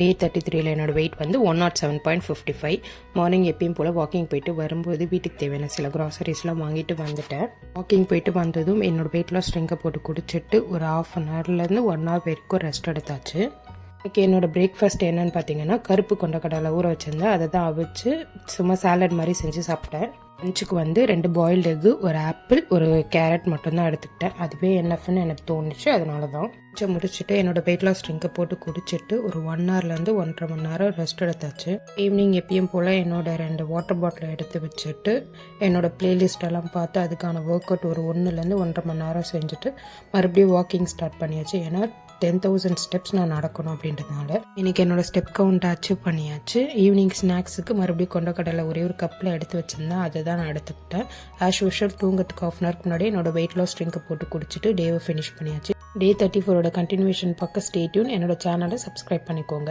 டே 33ல் என்னோட வெயிட் வந்து 107.55. மார்னிங் எப்பயும் போல் வாக்கிங் போயிட்டு வரும்போது வீட்டுக்கு தேவையான சில க்ராசரிஸ்லாம் வாங்கிட்டு வந்துட்டேன். வாக்கிங் போயிட்டு வந்ததும் என்னோடய வெயிட் லாஸ் ட்ரிங்கை போட்டு குடிச்சிட்டு ஒரு 1/2 ஹவர்லேருந்து 1 ஹவர் வரைக்கும் ரெஸ்ட் எடுத்தாச்சு. இன்றைக்கி என்னோடய பிரேக்ஃபாஸ்ட் என்னென்னு பார்த்தீங்கன்னா, கருப்பு கொண்டக்கடலை ஊற வச்சுருந்தேன். அதை தான் அவிச்சு சும்மா சாலட் மாதிரி செஞ்சு சாப்பிட்டேன். லஞ்சுக்கு வந்து 2 பாயில்டு எக்கு, ஒரு ஆப்பிள், ஒரு கேரட் மட்டும்தான் எடுத்துக்கிட்டேன். அதுவே என்னஃப்னு எனக்கு தோணுச்சு, அதனால தான். கொஞ்சம் முடிச்சுட்டு என்னோடய வெயிட் லாஸ் ட்ரிங்கை போட்டு குடிச்சிட்டு ஒரு 1 ஹவர்லேருந்து 1.5 மணி நேரம் ரெஸ்ட் எடுத்தாச்சு. ஈவினிங் எப்பயும் போல் என்னோடய 2 வாட்டர் பாட்டிலை எடுத்து வச்சுட்டு என்னோடய ப்ளேலிஸ்டெல்லாம் பார்த்து அதுக்கான ஒர்க் அவுட் ஒரு 1லேருந்து 1.5 மணி நேரம் செஞ்சுட்டு மறுபடியும் வாக்கிங் ஸ்டார்ட் பண்ணியாச்சு. ஏன்னா 10,000 ஸ்டெப்ஸ் நான் நடக்கணும் அப்படின்றதுனால இன்றைக்கி என்னோடய ஸ்டெப் கவுண்ட் அச்சீவ் பண்ணியாச்சு. ஈவினிங் ஸ்நாக்ஸுக்கு மறுபடியும் கொண்டக்கடலை ஒரே ஒரு கப்பில் எடுத்து வச்சுருந்தேன். அதை தான் நான் எடுத்துக்கிட்டேன். ஆஸ் யூஷுவல் தூங்கத்துக்கு 1/2 ஹவருக்கு முன்னாடி என்னோடய வெயிட் லாஸ் ட்ரிங்கை போட்டு குடிச்சிட்டு டேவை ஃபினிஷ் பண்ணியாச்சு. டே 34ஓட கண்டினியூஷன் பக்கம் ஸ்டே டியூன். என்னோடய சேனலை சப்ஸ்கிரைப் பண்ணிக்கோங்க.